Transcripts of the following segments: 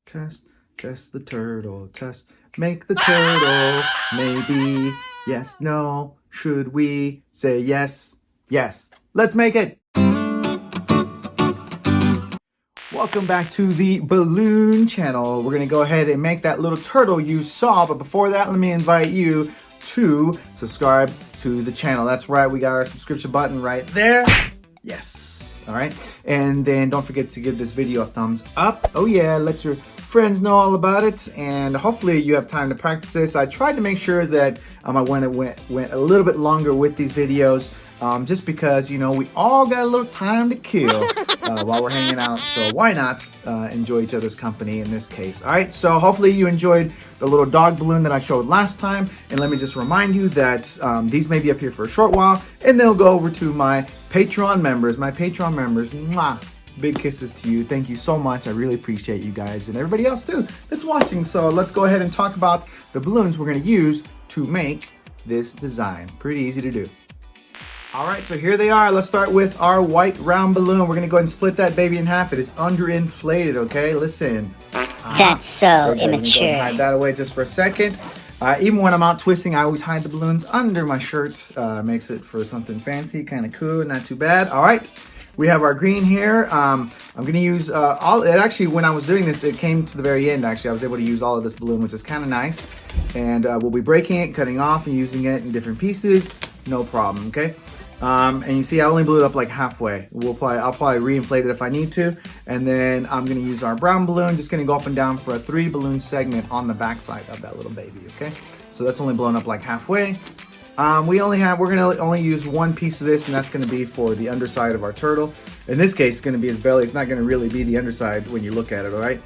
Test, test the turtle, test. Make the turtle, maybe. Yes, no. Should we say yes? Yes. Let's make it. Welcome back to the Balloon Channel. We're going to go ahead and make that little turtle you saw. But before that, let me invite you to subscribe to the channel. That's right. We got our subscription button right there. Yes. All right. And then don't forget to give this video a thumbs up. Oh, yeah. Let your friends know all about it. And hopefully you have time to practice this. I tried to make sure that I went a little bit longer with these videos. Just because, you know, we all got a little time to kill while we're hanging out. So why not enjoy each other's company in this case? All right, so hopefully you enjoyed the little dog balloon that I showed last time. And let me just remind you that these may be up here for a short while and they'll go over to my Patreon members. Mwah! Big kisses to you. Thank you so much. I really appreciate you guys and everybody else too that's watching. So let's go ahead and talk about the balloons we're going to use to make this design. Pretty easy to do. All right, so here they are. Let's start with our white round balloon. We're gonna go ahead and split that baby in half. It is underinflated, okay? Listen. That's so immature. Hide that away just for a second. Even when I'm out twisting, I always hide the balloons under my shirt. Makes it for something fancy, kind of cool, not too bad. All right, we have our green here. I'm gonna use actually, when I was doing this, it came to the very end, actually. I was able to use all of this balloon, which is kind of nice. And we'll be breaking it, cutting off, and using it in different pieces. No problem, okay? And you see I only blew it up like halfway. I'll probably re-inflate it if I need to. And then I'm gonna use our brown balloon, just gonna go up and down for a 3 balloon segment on the back side of that little baby, okay? So that's only blown up like halfway. We're gonna only use one piece of this, and that's gonna be for the underside of our turtle. In this case, it's gonna be his belly. It's not gonna really be the underside when you look at it, all right?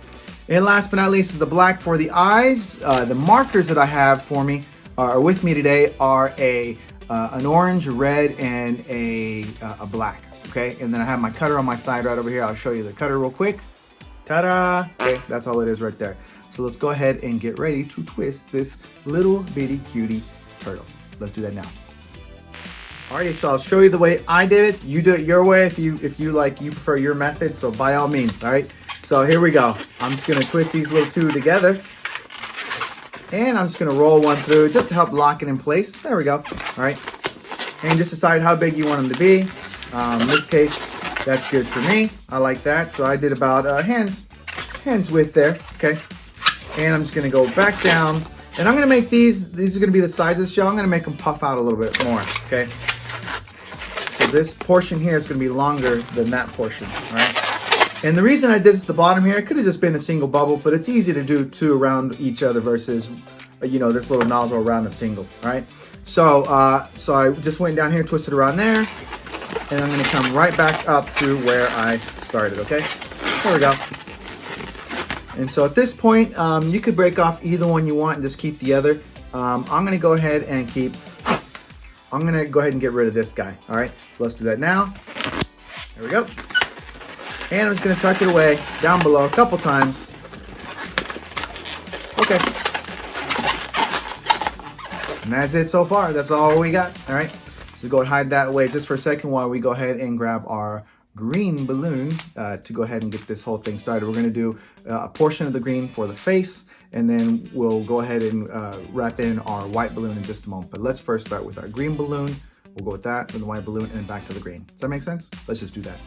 And last but not least is the black for the eyes. The markers that I have with me today are an orange, a red, and a black, okay? And then I have my cutter on my side right over here. I'll show you the cutter real quick. Ta-da! Okay, that's all it is right there. So let's go ahead and get ready to twist this little bitty cutie turtle. Let's do that now. Alrighty, so I'll show you the way I did it. You do it your way if you prefer your method, so by all means, all right? So here we go. I'm just gonna twist these little two together. And I'm just gonna roll one through just to help lock it in place. There we go, all right. And just decide how big you want them to be. In this case, that's good for me. I like that, so I did about hands width there, okay. And I'm just gonna go back down. And I'm gonna make these are gonna be the sides of the shell. I'm gonna make them puff out a little bit more, okay. So this portion here is gonna be longer than that portion, all right. And the reason I did this at the bottom here, it could have just been a single bubble, but it's easy to do two around each other versus, you know, this little nozzle around a single, all right? So I just went down here, twisted around there, and I'm gonna come right back up to where I started, okay? There we go. And so at this point, you could break off either one you want and just keep the other. I'm gonna go ahead and get rid of this guy, all right? So let's do that now. There we go. And I'm just gonna tuck it away down below a couple times. Okay. And that's it so far. That's all we got, all right? So go and hide that away just for a second while we go ahead and grab our green balloon to go ahead and get this whole thing started. We're gonna do a portion of the green for the face, and then we'll go ahead and wrap in our white balloon in just a moment. But let's first start with our green balloon. We'll go with that, then the white balloon, and then back to the green. Does that make sense? Let's just do that.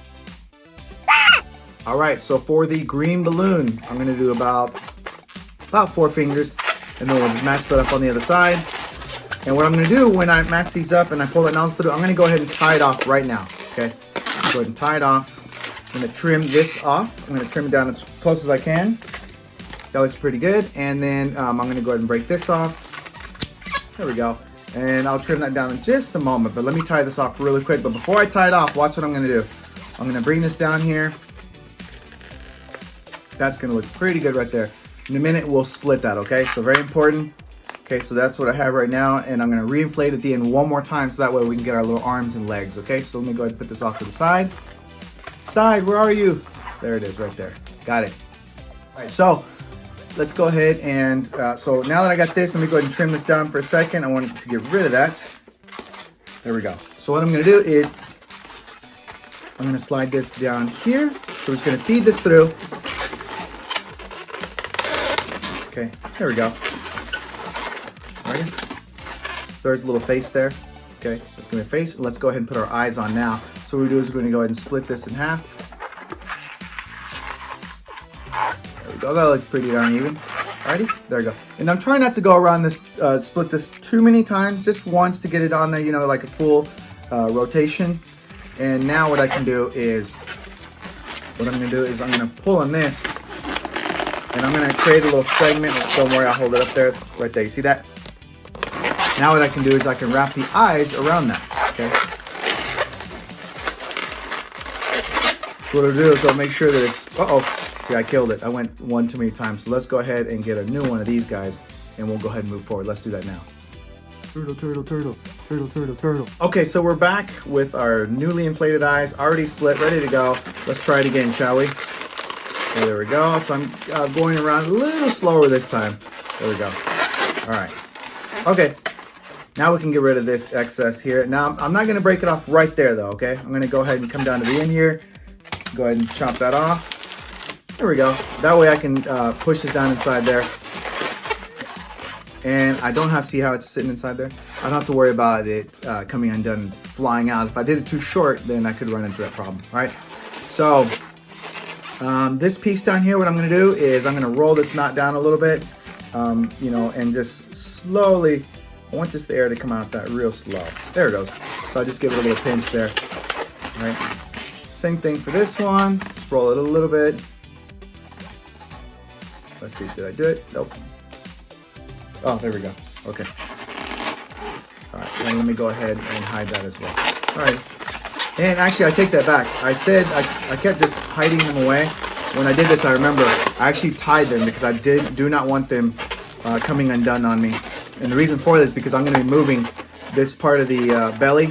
All right, so for the green balloon, I'm gonna do about 4 fingers, and then we'll just match that up on the other side. And what I'm gonna do when I match these up and I pull that nozzle through, I'm gonna go ahead and tie it off right now, okay? Go ahead and tie it off. I'm gonna trim this off. I'm gonna trim it down as close as I can. That looks pretty good. And then I'm gonna go ahead and break this off. There we go. And I'll trim that down in just a moment, but let me tie this off really quick. But before I tie it off, watch what I'm gonna do. I'm gonna bring this down here. That's gonna look pretty good right there. In a minute, we'll split that, okay? So very important. Okay, so that's what I have right now, and I'm gonna re-inflate at the end one more time so that way we can get our little arms and legs, okay? So let me go ahead and put this off to the side. Side, where are you? There it is, right there. Got it. All right, so let's go ahead and, so now that I got this, let me go ahead and trim this down for a second. I want to get rid of that. There we go. So what I'm gonna do is, I'm gonna slide this down here. So we're just gonna feed this through. Okay, there we go. Ready? So there's a little face there. Okay, that's gonna be a face. Let's go ahead and put our eyes on now. So what we do is we're gonna go ahead and split this in half. There we go, that looks pretty darn even. Alrighty, there we go. And I'm trying not to go around this, split this too many times, just once to get it on there, you know, like a full rotation. And now what I can do is, I'm gonna pull on this, and I'm gonna create a little segment. Don't worry, I'll hold it up there, right there. You see that? Now what I can do is I can wrap the eyes around that, okay? So what I'll do is I'll make sure that it's, see, I killed it. I went one too many times. So let's go ahead and get a new one of these guys, and we'll go ahead and move forward. Let's do that now. Turtle, turtle, turtle, turtle, turtle, turtle. Okay, so we're back with our newly inflated eyes, already split, ready to go. Let's try it again, shall we? Okay, there we go. So I'm going around a little slower this time. There we go. All right. Okay. Now we can get rid of this excess here. Now, I'm not going to break it off right there, though, okay? I'm going to go ahead and come down to the end here. Go ahead and chop that off. There we go. That way I can push this down inside there. And I don't have to see how it's sitting inside there. I don't have to worry about it coming undone, flying out. If I did it too short, then I could run into that problem, all right? So this piece down here, what I'm gonna do is I'm gonna roll this knot down a little bit, you know, and just slowly, I want just the air to come out that real slow. There it goes. So I just give it a little pinch there, all right? Same thing for this one. Just roll it a little bit. Let's see, did I do it? Nope. Oh, there we go. Okay. All right, and let me go ahead and hide that as well. All right. And actually, I take that back. I said I kept just hiding them away. When I did this, I remember I actually tied them because I do not want them coming undone on me. And the reason for this is because I'm going to be moving this part of the belly.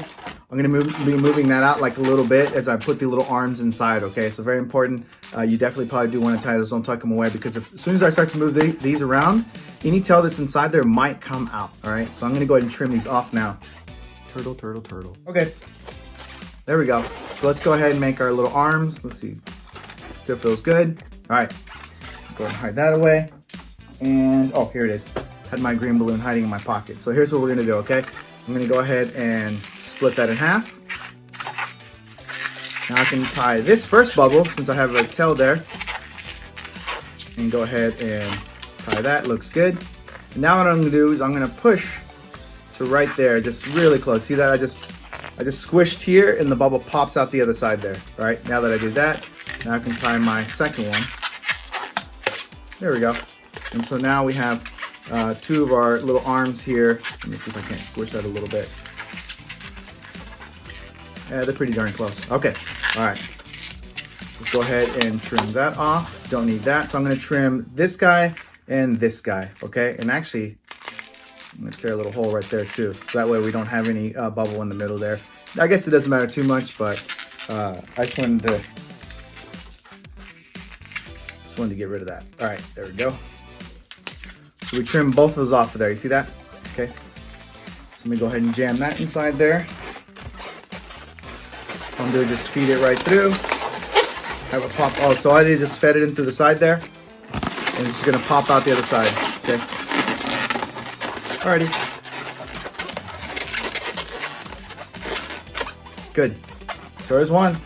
I'm going to be moving that out like a little bit as I put the little arms inside, okay? So very important. You definitely probably do want to tie those. Don't tuck them away because as soon as I start to move these around, any tail that's inside there might come out, all right? So I'm going to go ahead and trim these off now. Turtle, turtle, turtle. Okay, there we go. So let's go ahead and make our little arms. Let's see, dip those good. All right, go ahead and hide that away. And, oh, here it is. Had my green balloon hiding in my pocket. So here's what we're going to do, okay? I'm going to go ahead and split that in half. Now I can tie this first bubble since I have a tail there. And go ahead and tie that, looks good. And now what I'm gonna do is I'm gonna push to right there, just really close. See that? I just squished here and the bubble pops out the other side there. All right, now that I did that, now I can tie my second one. There we go. And so now we have two of our little arms here. Let me see if I can't squish that a little bit. Yeah, they're pretty darn close. Okay, all right. Let's go ahead and trim that off. Don't need that. So I'm gonna trim this guy and this guy, okay? And actually, I'm gonna tear a little hole right there too. So that way we don't have any bubble in the middle there. I guess it doesn't matter too much, but I just wanted to get rid of that. All right, there we go. So we trim both of those off of there. You see that? Okay. So let me go ahead and jam that inside there. So I'm gonna just feed it right through. Have it pop. Oh, so I just fed it in through the side there. And it's just gonna pop out the other side. Okay. Alrighty. Good. So there's one.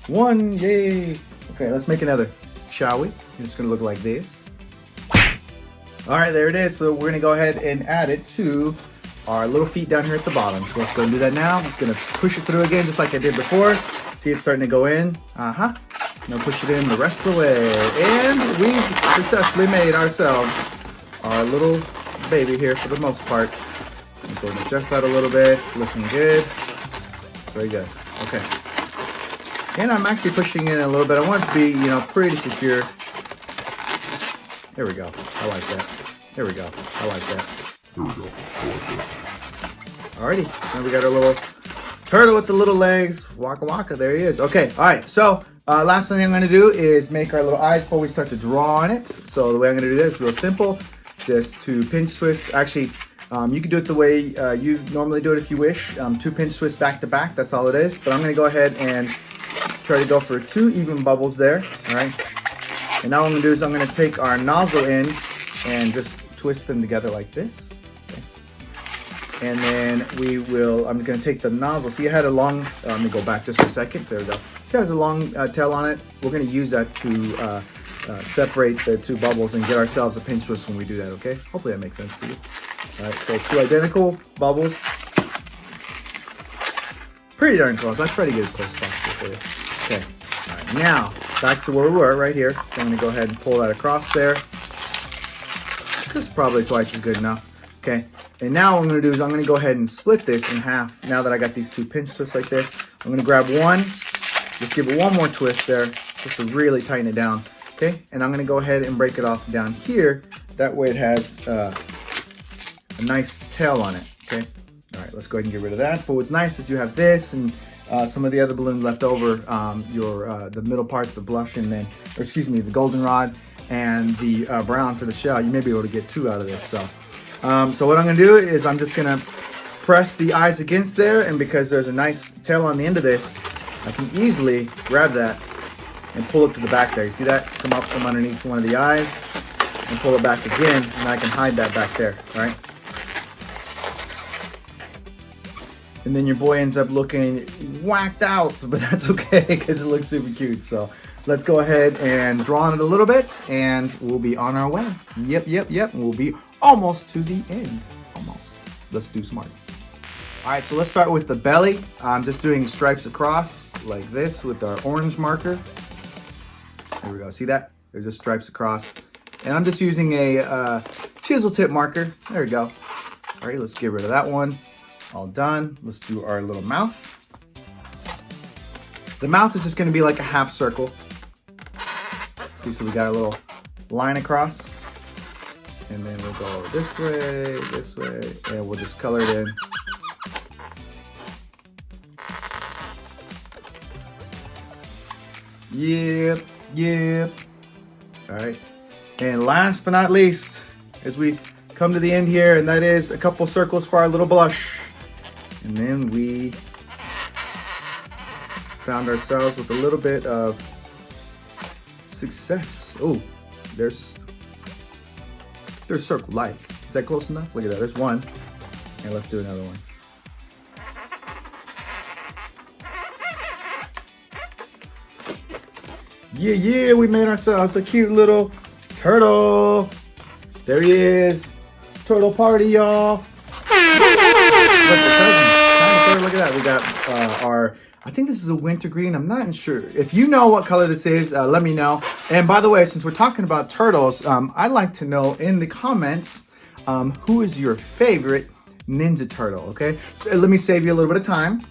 One, yay. Okay, let's make another, shall we? It's gonna look like this. All right, there it is. So we're gonna go ahead and add it to our little feet down here at the bottom. So let's go and do that now. I'm just gonna push it through again, just like I did before. See, it's starting to go in. Now push it in the rest of the way. And we've successfully made ourselves our little baby here for the most part. I'm going to adjust that a little bit. It's looking good. Very good. Okay. And I'm actually pushing in a little bit. I want it to be, you know, pretty secure. There we go. I like that. There we go. I like that. There we go. I like that. Alrighty. Now we got our little turtle with the little legs. Waka waka. There he is. Okay. All right. So last thing I'm going to do is make our little eyes before we start to draw on it. So the way I'm going to do this is real simple. Just to pinch twist. Actually, you can do it the way you normally do it if you wish. 2 pinch twists back to back. That's all it is. But I'm going to go ahead and try to go for 2 even bubbles there. All right. And now what I'm going to do is I'm going to take our nozzle in and just twist them together like this. Okay. And then I'm gonna take the nozzle. See, I had a long, let me go back just for a second. There we go. See, it has a long tail on it. We're gonna use that to separate the two bubbles and get ourselves a pinch twist when we do that, okay? Hopefully that makes sense to you. All right, so 2 identical bubbles. Pretty darn close. I'll try to get as close as possible for you. Okay, all right, now back to where we were right here. So I'm gonna go ahead and pull that across there. This is probably twice as good enough, okay? And now what I'm gonna do is I'm gonna go ahead and split this in half. Now that I got these 2 pinch twists like this, I'm gonna grab one, just give it one more twist there, just to really tighten it down, okay? And I'm gonna go ahead and break it off down here. That way it has a nice tail on it, okay? All right, let's go ahead and get rid of that. But what's nice is you have this and some of the other balloons left over, the middle part, the blush, and then, or excuse me, the goldenrod and the brown for the shell. You may be able to get 2 out of this. So what I'm gonna do is I'm just gonna press the eyes against there, and because there's a nice tail on the end of this, I can easily grab that and pull it to the back there. You see that? Come up from underneath one of the eyes and pull it back again, and I can hide that back there, all right? And then your boy ends up looking whacked out, but that's okay because it looks super cute. So let's go ahead and draw on it a little bit and we'll be on our way. Yep. We'll be almost to the end, almost. Let's do smart. All right, so let's start with the belly. I'm just doing stripes across like this with our orange marker. There we go, see that? There's just stripes across. And I'm just using a chisel tip marker. There we go. All right, let's get rid of that one. All done. Let's do our little mouth. The mouth is just gonna be like a half circle. See, so we got a little line across. And then we'll go this way, and we'll just color it in. Yep. All right. And last but not least, as we come to the end here, and that is a couple circles for our little blush. And then we found ourselves with a little bit of success. Oh, there's circle like. Is that close enough? Look at that, there's one. And let's do another one. Yeah, we made ourselves a cute little turtle. There he is. Turtle party, y'all. Look at that. We got our, I think this is a winter green. I'm not sure. If you know what color this is, let me know. And by the way, since we're talking about turtles, I'd like to know in the comments who is your favorite Ninja Turtle, okay? So let me save you a little bit of time.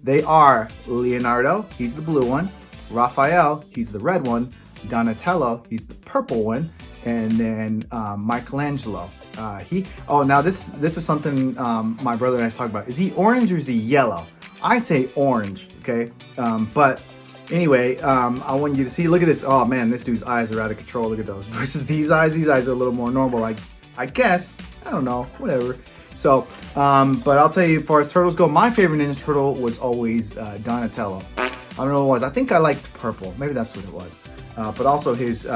They are Leonardo, he's the blue one. Raphael, he's the red one. Donatello, he's the purple one. And then Michelangelo. Now this is something my brother and I talk about. Is he orange or is he yellow? I say orange, okay? But anyway, I want you to see, look at this. Oh man, this dude's eyes are out of control. Look at those. Versus these eyes are a little more normal, I guess. I don't know, whatever. So, but I'll tell you, as far as turtles go, my favorite Ninja Turtle was always Donatello. I don't know what it was. I think I liked purple. Maybe that's what it was. But also his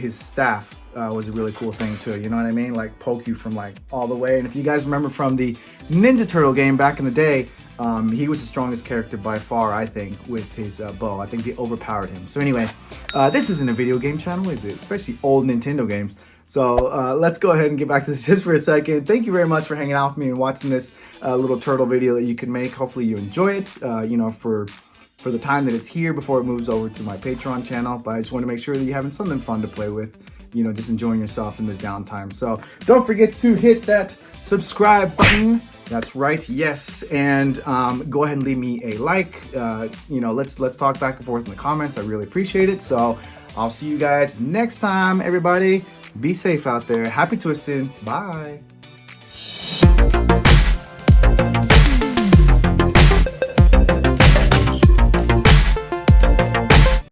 staff was a really cool thing too. You know what I mean? Like poke you from like all the way. And if you guys remember from the Ninja Turtle game back in the day, he was the strongest character by far, I think, with his bow. I think they overpowered him. So anyway, this isn't a video game channel, is it? Especially old Nintendo games. So let's go ahead and get back to this just for a second. Thank you very much for hanging out with me and watching this little turtle video that you can make. Hopefully you enjoy it, for the time that it's here before it moves over to my Patreon channel. But I just want to make sure that you're having something fun to play with, just enjoying yourself in this downtime. So don't forget to hit that subscribe button. That's right, yes. And go ahead and leave me a like. Let's talk back and forth in the comments. I really appreciate it. So I'll see you guys next time, everybody. Be safe out there. Happy twisting. Bye.